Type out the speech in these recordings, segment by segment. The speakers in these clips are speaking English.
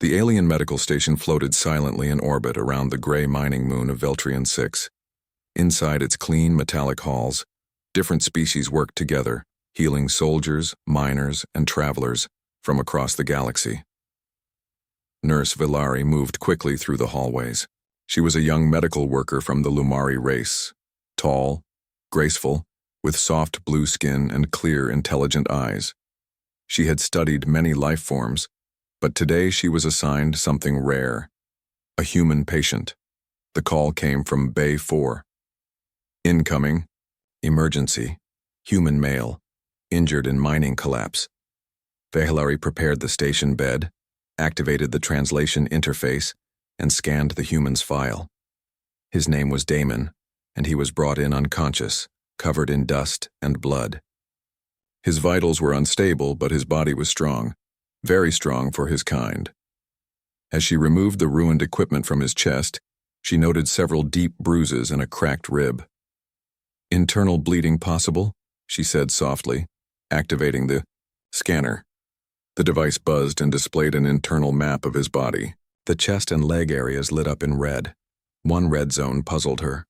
The alien medical station floated silently in orbit around the gray mining moon of Veltrian 6. Inside its clean, metallic halls, different species worked together, healing soldiers, miners, and travelers from across the galaxy. Nurse Villari moved quickly through the hallways. She was a young medical worker from the Lumari race, tall, graceful, with soft blue skin and clear, intelligent eyes. She had studied many life forms, but today she was assigned something rare, a human patient. The call came from Bay 4. Incoming, emergency, human male, injured in mining collapse. Villari prepared the station bed, activated the translation interface, and scanned the human's file. His name was Damon, and he was brought in unconscious, covered in dust and blood. His vitals were unstable, but his body was strong, very strong for his kind. As she removed the ruined equipment from his chest, she noted several deep bruises and a cracked rib. "Internal bleeding possible?" she said softly, activating the scanner. The device buzzed and displayed an internal map of his body. The chest and leg areas lit up in red. One red zone puzzled her.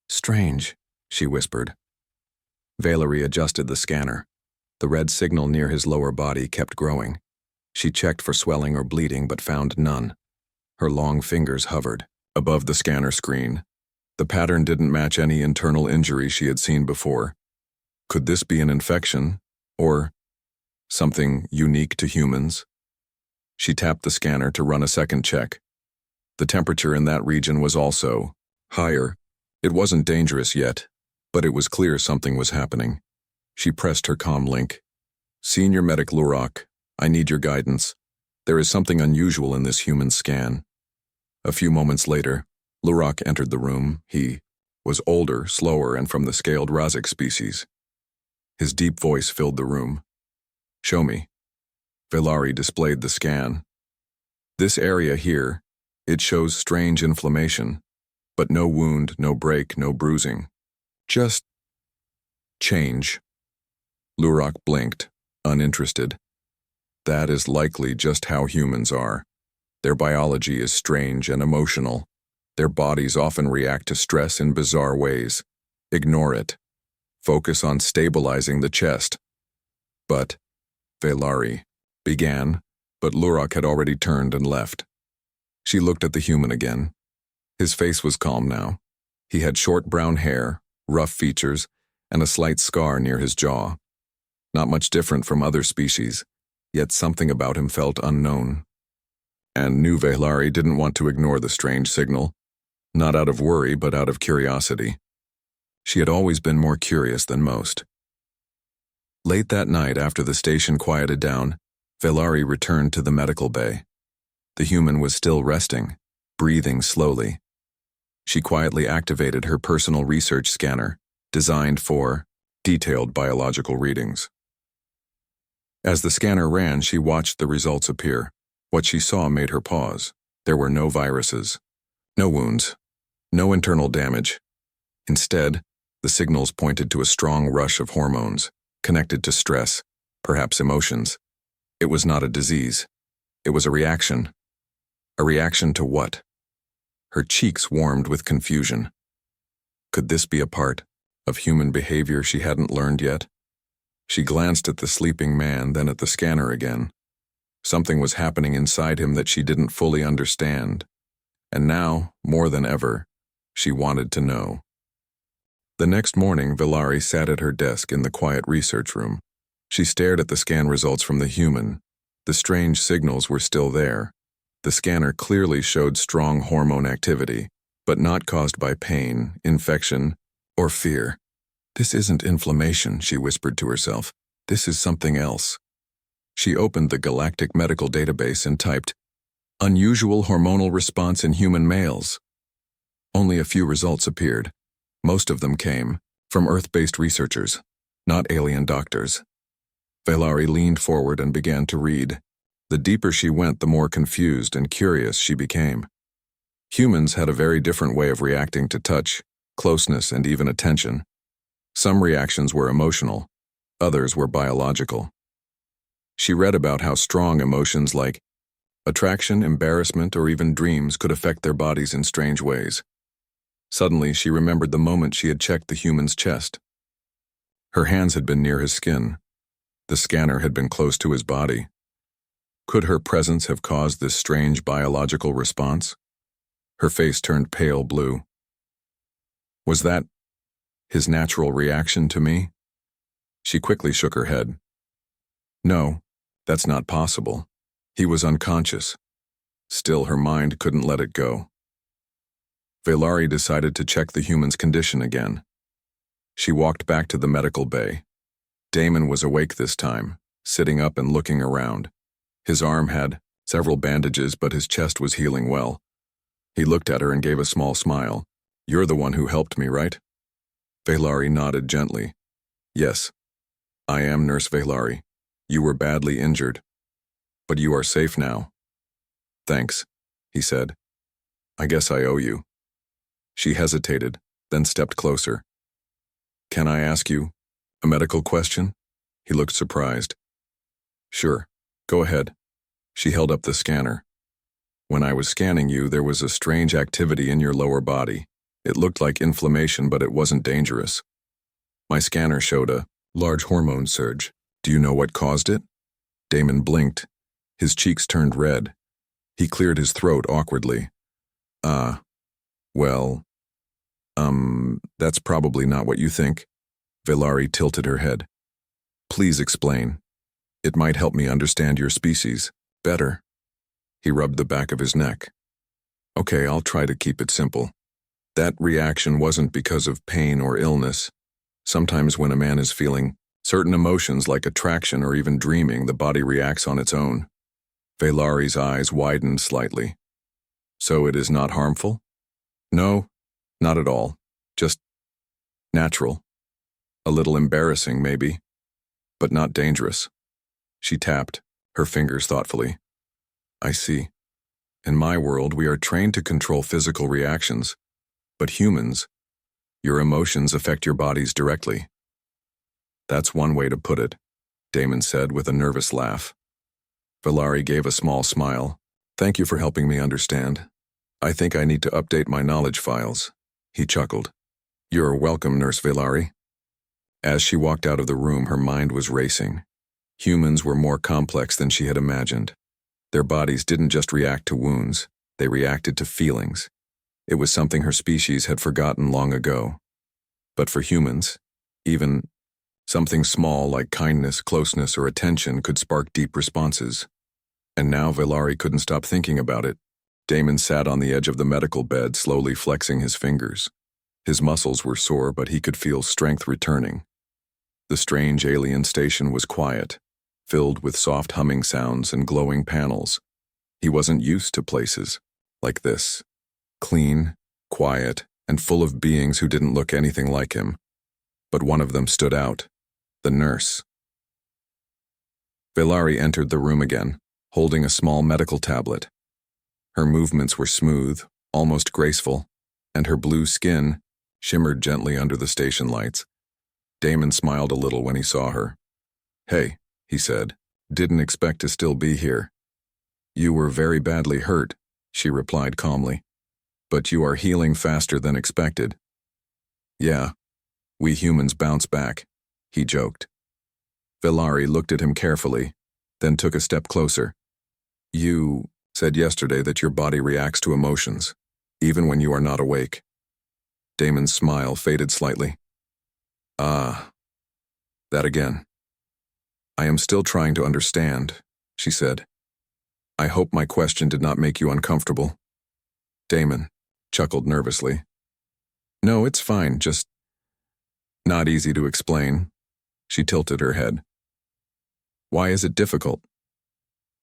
"Strange," she whispered. Valerie adjusted the scanner. The red signal near his lower body kept growing. She checked for swelling or bleeding but found none. Her long fingers hovered above the scanner screen. The pattern didn't match any internal injury she had seen before. Could this be an infection, or something unique to humans? She tapped the scanner to run a second check. The temperature in that region was also higher. It wasn't dangerous yet, but it was clear something was happening. She pressed her comm link. "Senior Medic Lurak, I need your guidance. There is something unusual in this human scan." A few moments later, Lurak entered the room. He was older, slower, and from the scaled Razik species. His deep voice filled the room. "Show me." Villari displayed the scan. "This area here, it shows strange inflammation, but no wound, no break, no bruising. Just change." Lurak blinked, uninterested. "That is likely just how humans are. Their biology is strange and emotional. Their bodies often react to stress in bizarre ways. Ignore it. Focus on stabilizing the chest." "But," Villari began, but Lurak had already turned and left. She looked at the human again. His face was calm now. He had short brown hair, rough features, and a slight scar near his jaw. Not much different from other species, yet something about him felt unknown. And new Villari didn't want to ignore the strange signal, not out of worry but out of curiosity. She had always been more curious than most. Late that night, after the station quieted down, Villari returned to the medical bay. The human was still resting, breathing slowly. She quietly activated her personal research scanner, designed for detailed biological readings. As the scanner ran, she watched the results appear. What she saw made her pause. There were no viruses, no wounds, no internal damage. Instead, the signals pointed to a strong rush of hormones, connected to stress, perhaps emotions. It was not a disease. It was a reaction. A reaction to what? Her cheeks warmed with confusion. Could this be a part of human behavior she hadn't learned yet? She glanced at the sleeping man, then at the scanner again. Something was happening inside him that she didn't fully understand. And now, more than ever, she wanted to know. The next morning, Villari sat at her desk in the quiet research room. She stared at the scan results from the human. The strange signals were still there. The scanner clearly showed strong hormone activity, but not caused by pain, infection, or fear. "This isn't inflammation," she whispered to herself. "This is something else." She opened the Galactic Medical Database and typed, "Unusual hormonal response in human males." Only a few results appeared. Most of them came from Earth-based researchers, not alien doctors. Villari leaned forward and began to read. The deeper she went, the more confused and curious she became. Humans had a very different way of reacting to touch, closeness, and even attention. Some reactions were emotional, others were biological. She read about how strong emotions like Attraction, embarrassment, or even dreams could affect their bodies in strange ways. Suddenly, she remembered the moment she had checked the human's chest. Her hands had been near his skin. The scanner had been close to his body. Could her presence have caused this strange biological response? Her face turned pale blue. Was that his natural reaction to me? She quickly shook her head. No, that's not possible. He was unconscious. Still, her mind couldn't let it go. Vaylari decided to check the human's condition again. She walked back to the medical bay. Damon was awake this time, sitting up and looking around. His arm had several bandages, but his chest was healing well. He looked at her and gave a small smile. You're the one who helped me, right? Vaylari nodded gently. Yes, I am Nurse Vaylari. You were badly injured, but you are safe now. Thanks, he said. I guess I owe you. She hesitated, then stepped closer. Can I ask you a medical question? He looked surprised. Sure, go ahead. She held up the scanner. When I was scanning you, there was a strange activity in your lower body. It looked like inflammation, but it wasn't dangerous. My scanner showed a large hormone surge. Do you know what caused it? Damon blinked. His cheeks turned red. He cleared his throat awkwardly. Well, that's probably not what you think. Vaylari tilted her head. Please explain. It might help me understand your species better. He rubbed the back of his neck. Okay, I'll try to keep it simple. That reaction wasn't because of pain or illness. Sometimes when a man is feeling certain emotions like attraction or even dreaming, the body reacts on its own. Vaylari's eyes widened slightly. So it is not harmful? No, not at all. Just natural. A little embarrassing, maybe, but not dangerous. She tapped, her fingers thoughtfully. I see. In my world, we are trained to control physical reactions, but humans, your emotions affect your bodies directly. That's one way to put it, Damon said with a nervous laugh. Vaylari gave a small smile. Thank you for helping me understand. I think I need to update my knowledge files. He chuckled. You're welcome, Nurse Vaylari. As she walked out of the room, her mind was racing. Humans were more complex than she had imagined. Their bodies didn't just react to wounds, they reacted to feelings. It was something her species had forgotten long ago. But for humans, even something small like kindness, closeness, or attention could spark deep responses. And now Vaylari couldn't stop thinking about it. Damon sat on the edge of the medical bed, slowly flexing his fingers. His muscles were sore, but he could feel strength returning. The strange alien station was quiet, filled with soft humming sounds and glowing panels. He wasn't used to places like this. Clean, quiet, and full of beings who didn't look anything like him. But one of them stood out. The nurse. Vaylari entered the room again, holding a small medical tablet. Her movements were smooth, almost graceful, and her blue skin shimmered gently under the station lights. Damon smiled a little when he saw her. Hey, he said, didn't expect to still be here. You were very badly hurt, she replied calmly. But you are healing faster than expected. Yeah, we humans bounce back, he joked. Vaylari looked at him carefully, then took a step closer. You said yesterday that your body reacts to emotions, even when you are not awake. Damon's smile faded slightly. That again. I am still trying to understand, she said. I hope my question did not make you uncomfortable. Damon chuckled nervously. No, it's fine, just not easy to explain. She tilted her head. Why is it difficult?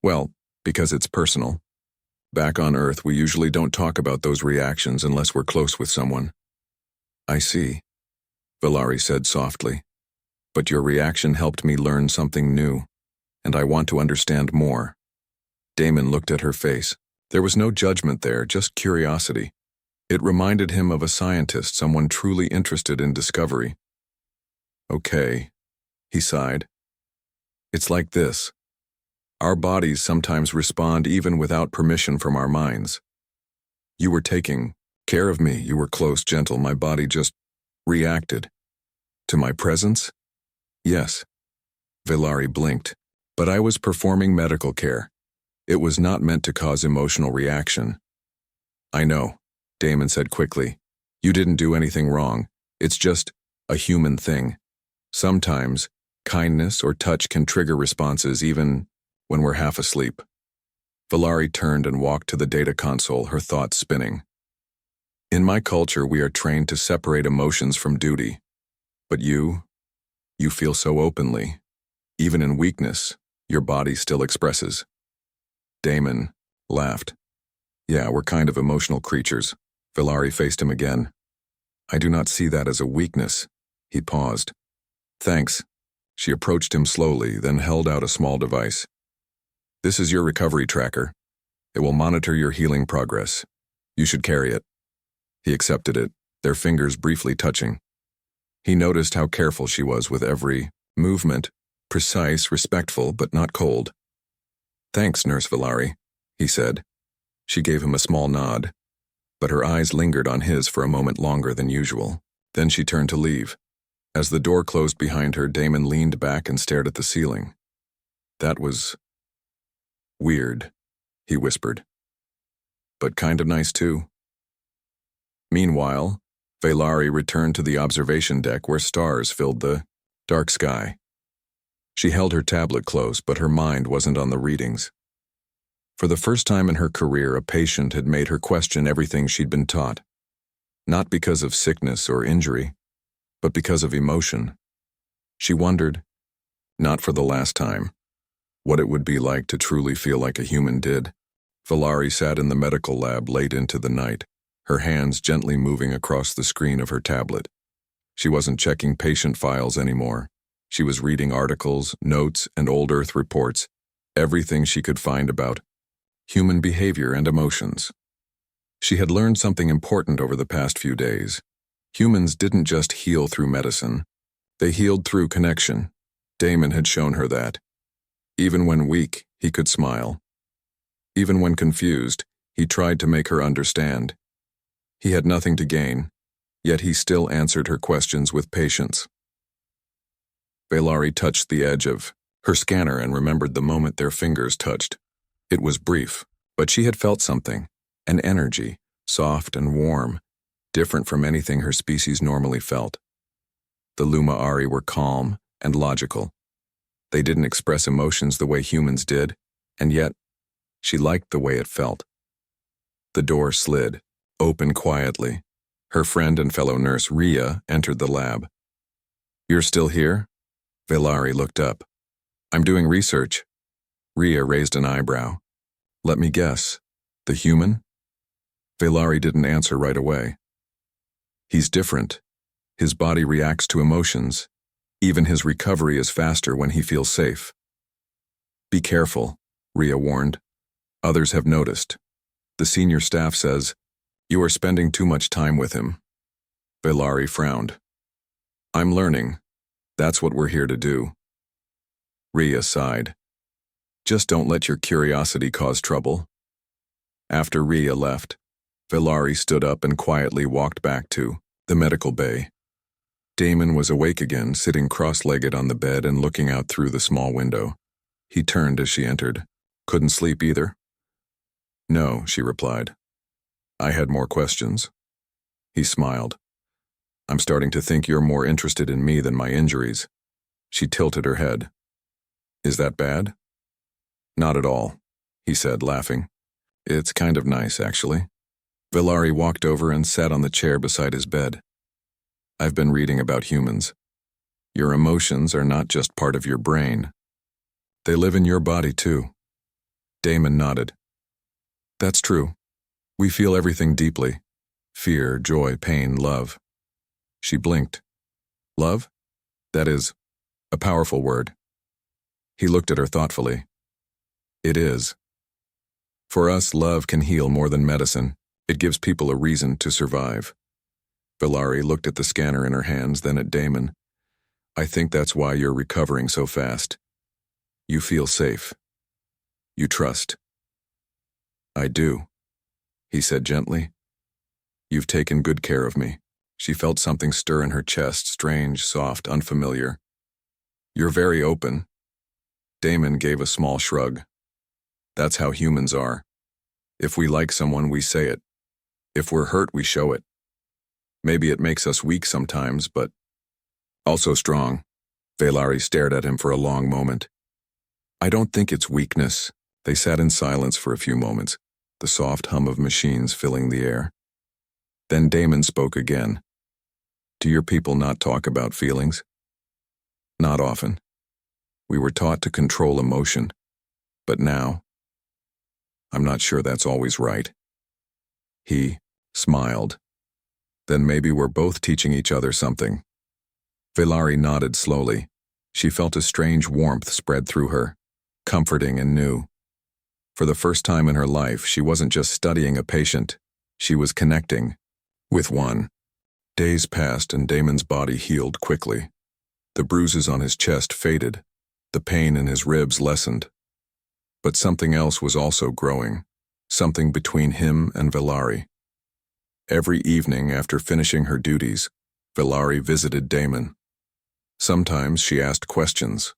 Well, because it's personal. Back on Earth, we usually don't talk about those reactions unless we're close with someone. I see, Vaylari said softly. But your reaction helped me learn something new, and I want to understand more. Damon looked at her face. There was no judgment there, just curiosity. It reminded him of a scientist, someone truly interested in discovery. Okay, he sighed. It's like this. Our bodies sometimes respond even without permission from our minds. You were taking care of me. You were close, gentle. My body just reacted. To my presence? Yes. Vilari blinked. But I was performing medical care. It was not meant to cause emotional reaction. I know, Damon said quickly. You didn't do anything wrong. It's just a human thing. Sometimes, kindness or touch can trigger responses even when we're half asleep. Vilari turned and walked to the data console, her thoughts spinning. In my culture, we are trained to separate emotions from duty. But you feel so openly. Even in weakness, your body still expresses. Damon laughed. Yeah, we're kind of emotional creatures. Vilari faced him again. I do not see that as a weakness. He paused. Thanks. She approached him slowly, then held out a small device. This is your recovery tracker. It will monitor your healing progress. You should carry it. He accepted it, their fingers briefly touching. He noticed how careful she was with every movement, precise, respectful, but not cold. Thanks, Nurse Vilari, he said. She gave him a small nod, but her eyes lingered on his for a moment longer than usual. Then she turned to leave. As the door closed behind her, Damon leaned back and stared at the ceiling. That was weird, he whispered. But kind of nice too. Meanwhile, Vilari returned to the observation deck where stars filled the dark sky. She held her tablet close, but her mind wasn't on the readings. For the first time in her career, a patient had made her question everything she'd been taught. Not because of sickness or injury, but because of emotion. She wondered, not for the last time, what it would be like to truly feel like a human did. Vilari sat in the medical lab late into the night, her hands gently moving across the screen of her tablet. She wasn't checking patient files anymore. She was reading articles, notes, and old Earth reports, everything she could find about human behavior and emotions. She had learned something important over the past few days. Humans didn't just heal through medicine. They healed through connection. Damon had shown her that. Even when weak, he could smile. Even when confused, he tried to make her understand. He had nothing to gain, yet he still answered her questions with patience. Vilari touched the edge of her scanner and remembered the moment their fingers touched. It was brief, but she had felt something, an energy, soft and warm, different from anything her species normally felt. The Luma-Ari were calm and logical. They didn't express emotions the way humans did, and yet, she liked the way it felt. The door slid, open quietly. Her friend and fellow nurse, Ria, entered the lab. You're still here? Vilari looked up. I'm doing research. Ria raised an eyebrow. Let me guess. The human? Vilari didn't answer right away. He's different. His body reacts to emotions. Even his recovery is faster when he feels safe. Be careful, Ria warned. Others have noticed. The senior staff says, you are spending too much time with him. Vilari frowned. I'm learning. That's what we're here to do. Ria sighed. Just don't let your curiosity cause trouble. After Ria left, Vilari stood up and quietly walked back to the medical bay. Damon was awake again, sitting cross-legged on the bed and looking out through the small window. He turned as she entered. Couldn't sleep either? No, she replied. I had more questions. He smiled. I'm starting to think you're more interested in me than my injuries. She tilted her head. Is that bad? Not at all, he said, laughing. It's kind of nice, actually. Vilari walked over and sat on the chair beside his bed. I've been reading about humans. Your emotions are not just part of your brain. They live in your body, too. Damon nodded. That's true. We feel everything deeply. Fear, joy, pain, love. She blinked. Love? That is a powerful word. He looked at her thoughtfully. It is. For us, love can heal more than medicine. It gives people a reason to survive. Vilari looked at the scanner in her hands, then at Damon. I think that's why you're recovering so fast. You feel safe. You trust. I do, he said gently. You've taken good care of me. She felt something stir in her chest, strange, soft, unfamiliar. You're very open. Damon gave a small shrug. That's how humans are. If we like someone, we say it. If we're hurt, we show it. Maybe it makes us weak sometimes, but also strong. Velari stared at him for a long moment. I don't think it's weakness. They sat in silence for a few moments, the soft hum of machines filling the air. Then Damon spoke again. Do your people not talk about feelings? Not often. We were taught to control emotion, but now, I'm not sure that's always right. He smiled. Then maybe we're both teaching each other something. Velari nodded slowly. She felt a strange warmth spread through her, comforting and new. For the first time in her life, she wasn't just studying a patient, she was connecting with one. Days passed and Damon's body healed quickly. The bruises on his chest faded, the pain in his ribs lessened. But something else was also growing, something between him and Velari. Every evening after finishing her duties, Velari visited Damon. Sometimes she asked questions.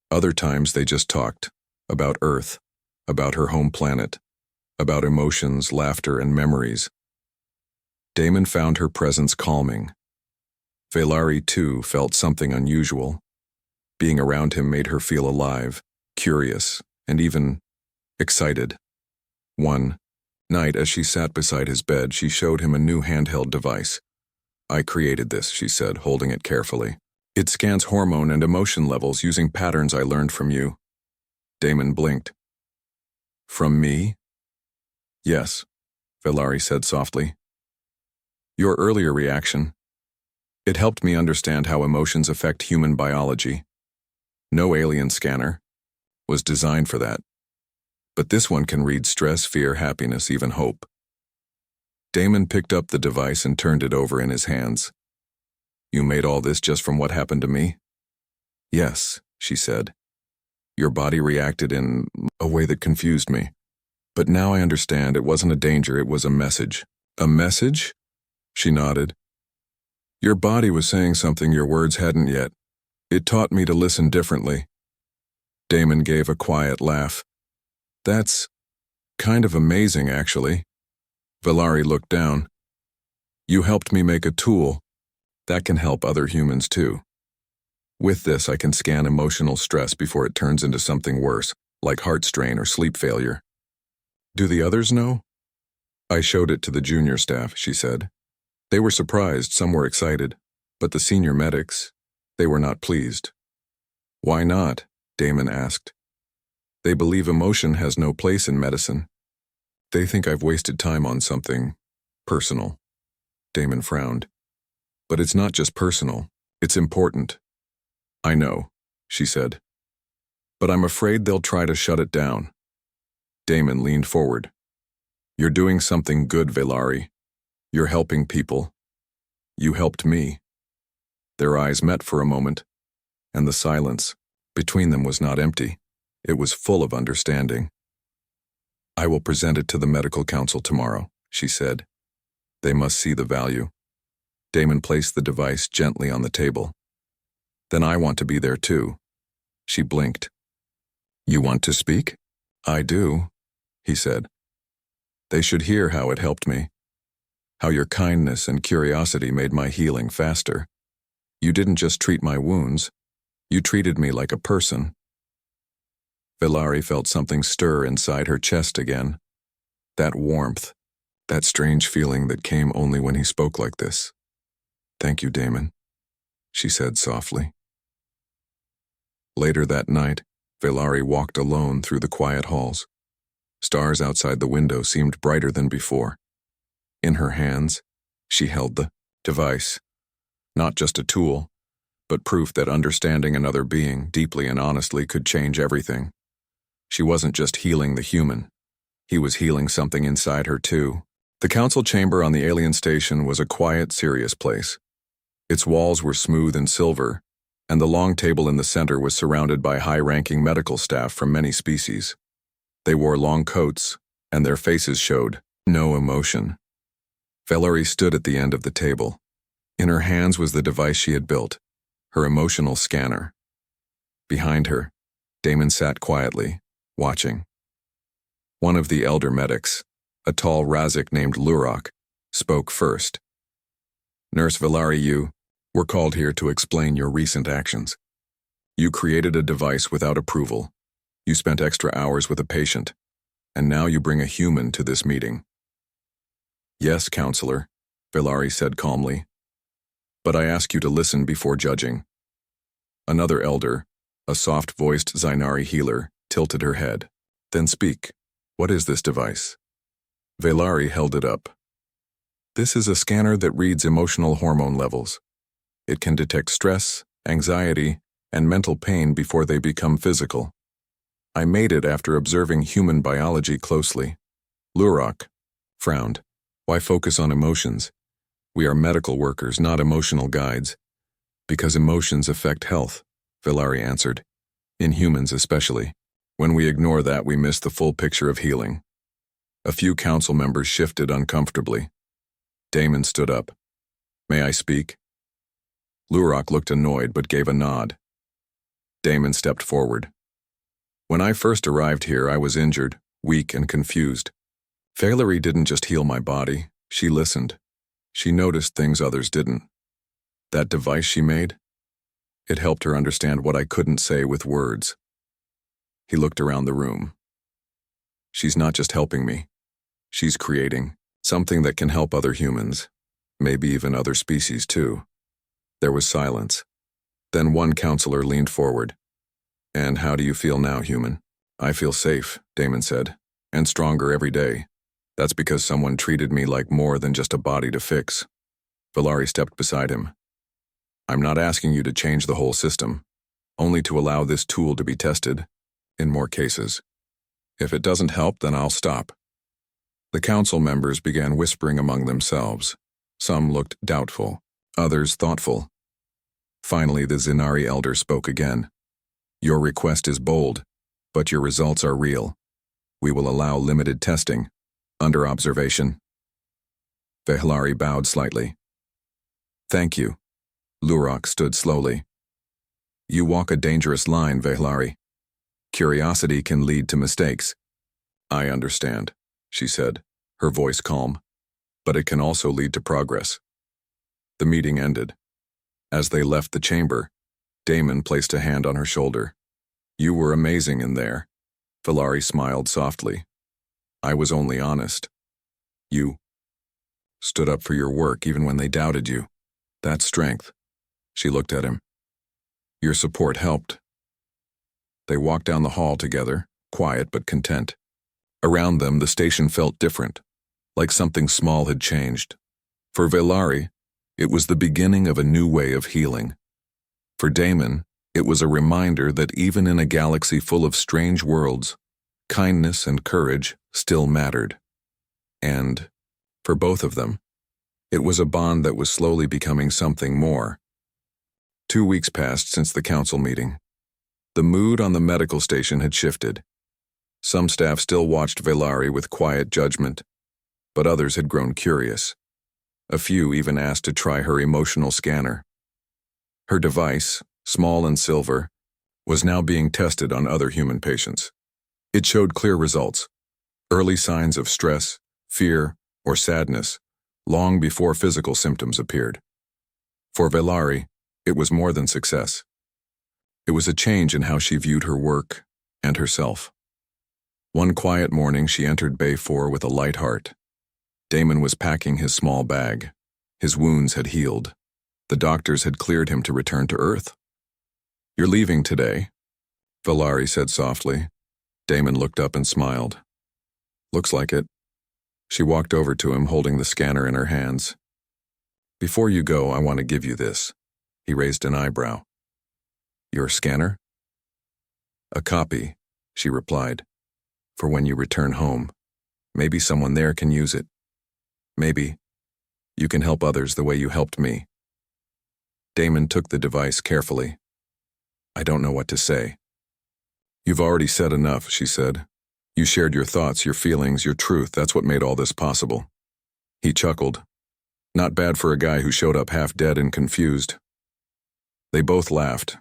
Other times they just talked, about Earth, about her home planet, about emotions, laughter, and memories. Damon found her presence calming. Velari, too, felt something unusual. Being around him made her feel alive, curious, and even excited. One night, as she sat beside his bed, she showed him a new handheld device. I created this, she said, holding it carefully. It scans hormone and emotion levels using patterns I learned from you. Damon blinked. From me? Yes, Velari said softly. Your earlier reaction. It helped me understand how emotions affect human biology. No alien scanner was designed for that. But this one can read stress, fear, happiness, even hope. Damon picked up the device and turned it over in his hands. You made all this just from what happened to me? Yes, she said. Your body reacted in a way that confused me. But now I understand it wasn't a danger, it was a message. A message? She nodded. Your body was saying something your words hadn't yet. It taught me to listen differently. Damon gave a quiet laugh. That's kind of amazing, actually. Velari looked down. You helped me make a tool. That can help other humans too. With this, I can scan emotional stress before it turns into something worse, like heart strain or sleep failure. Do the others know? I showed it to the junior staff, she said. They were surprised, some were excited, but the senior medics, they were not pleased. Why not? Damon asked. They believe emotion has no place in medicine. They think I've wasted time on something personal. Damon frowned. But it's not just personal, it's important. I know, she said. But I'm afraid they'll try to shut it down. Damon leaned forward. You're doing something good, Velari. You're helping people. You helped me. Their eyes met for a moment, and the silence between them was not empty. It was full of understanding. I will present it to the medical council tomorrow, she said. They must see the value. Damon placed the device gently on the table. Then I want to be there too. She blinked. You want to speak? I do, he said. They should hear how it helped me. How your kindness and curiosity made my healing faster. You didn't just treat my wounds. You treated me like a person. Velari felt something stir inside her chest again. That warmth, that strange feeling that came only when he spoke like this. Thank you, Damon, she said softly. Later that night, Velari walked alone through the quiet halls. Stars outside the window seemed brighter than before. In her hands, she held the device. Not just a tool, but proof that understanding another being deeply and honestly could change everything. She wasn't just healing the human. He was healing something inside her too. The council chamber on the alien station was a quiet, serious place. Its walls were smooth and silver, and the long table in the center was surrounded by high-ranking medical staff from many species. They wore long coats, and their faces showed no emotion. Valerie stood at the end of the table. In her hands was the device she had built, her emotional scanner. Behind her, Damon sat quietly, watching. One of the elder medics, a tall Razik named Lurok, spoke first. "Nurse Valerie, you were called here to explain your recent actions. You created a device without approval. You spent extra hours with a patient, and now you bring a human to this meeting." "Yes, counselor," Valerie said calmly. "But I ask you to listen before judging." Another elder, a soft-voiced Zainari healer, tilted her head. "Then speak. What is this device?" Valerie held it up. "This is a scanner that reads emotional hormone levels. It can detect stress, anxiety, and mental pain before they become physical. I made it after observing human biology closely." Lurok frowned. "Why focus on emotions? We are medical workers, not emotional guides." "Because emotions affect health," Valerie answered. "In humans especially. When we ignore that, we miss the full picture of healing." A few council members shifted uncomfortably. Damon stood up. "May I speak?" Lurok looked annoyed but gave a nod. Damon stepped forward. "When I first arrived here, I was injured, weak, and confused. Valerie didn't just heal my body, she listened. She noticed things others didn't. That device she made, it helped her understand what I couldn't say with words." He looked around the room. "She's not just helping me. She's creating something that can help other humans, maybe even other species too." There was silence. Then one counselor leaned forward. "And how do you feel now, human?" "I feel safe," Damon said, "and stronger every day. That's because someone treated me like more than just a body to fix." Valerie stepped beside him. "I'm not asking you to change the whole system, only to allow this tool to be tested, in more cases. If it doesn't help, then I'll stop." The council members began whispering among themselves. Some looked doubtful, others thoughtful. Finally, the Zinari elder spoke again. "Your request is bold, but your results are real. We will allow limited testing, under observation." Vehlari bowed slightly. "Thank you." Lurok stood slowly. "You walk a dangerous line, Vehlari. Curiosity can lead to mistakes." "I understand," she said, her voice calm. "But it can also lead to progress." The meeting ended. As they left the chamber, Damon placed a hand on her shoulder. "You were amazing in there." Valerie smiled softly. "I was only honest. You stood up for your work even when they doubted you. That's strength." She looked at him. "Your support helped." They walked down the hall together, quiet but content. Around them, the station felt different, like something small had changed. For Valerie, it was the beginning of a new way of healing. For Damon, it was a reminder that even in a galaxy full of strange worlds, kindness and courage still mattered. And, for both of them, it was a bond that was slowly becoming something more. 2 weeks passed since the council meeting. The mood on the medical station had shifted. Some staff still watched Valerie with quiet judgment, but others had grown curious. A few even asked to try her emotional scanner. Her device, small and silver, was now being tested on other human patients. It showed clear results, early signs of stress, fear, or sadness, long before physical symptoms appeared. For Valerie, it was more than success. It was a change in how she viewed her work and herself. One quiet morning, she entered Bay 4 with a light heart. Damon was packing his small bag. His wounds had healed. The doctors had cleared him to return to Earth. "You're leaving today," Valerie said softly. Damon looked up and smiled. "Looks like it." She walked over to him, holding the scanner in her hands. "Before you go, I want to give you this." He raised an eyebrow. "Your scanner?" "A copy," she replied. "For when you return home. Maybe someone there can use it. Maybe you can help others the way you helped me." Damon took the device carefully. "I don't know what to say." "You've already said enough," she said. You shared your thoughts, your feelings, your truth. That's what made all this possible. He chuckled. Not bad for a guy who showed up half dead and confused. They both laughed,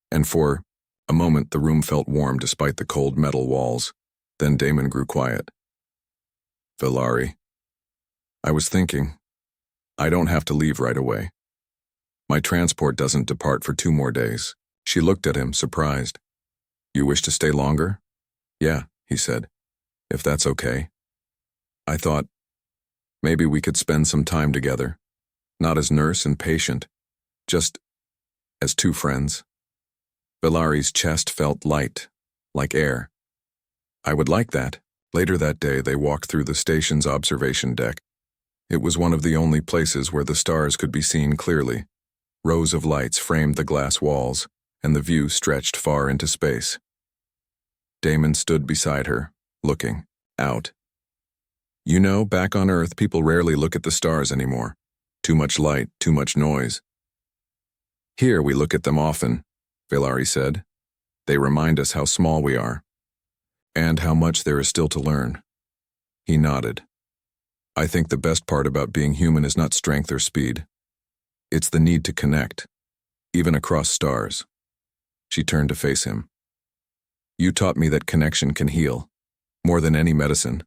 and for a moment the room felt warm despite the cold metal walls. Then Damon grew quiet. Villari, I was thinking, I don't have to leave right away. My transport doesn't depart for 2 more days. She looked at him, surprised. You wish to stay longer? Yeah, he said, if that's okay. I thought, maybe we could spend some time together, not as nurse and patient, just as 2 friends. Villari's chest felt light, like air. I would like that. Later that day, they walked through the station's observation deck. It was one of the only places where the stars could be seen clearly. Rows of lights framed the glass walls, and the view stretched far into space. Damon stood beside her, looking out. You know, back on Earth, people rarely look at the stars anymore. Too much light, too much noise. Here we look at them often, Villari said. They remind us how small we are, and how much there is still to learn. He nodded. I think the best part about being human is not strength or speed. It's the need to connect, even across stars. She turned to face him. You taught me that connection can heal, more than any medicine.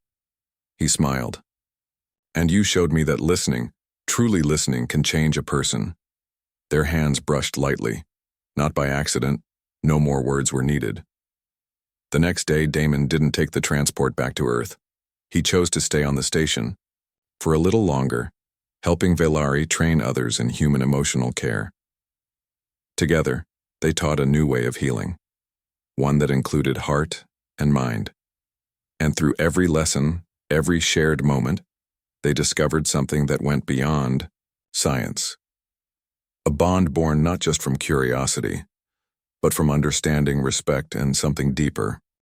He smiled. And you showed me that listening, truly listening, can change a person. Their hands brushed lightly. Not by accident, no more words were needed. The next day, Damon didn't take the transport back to Earth. He chose to stay on the station, for a little longer, helping Villari train others in human emotional care. Together, they taught a new way of healing, one that included heart and mind. And through every lesson, every shared moment, they discovered something that went beyond science. A bond born not just from curiosity, but from understanding, respect, and something deeper.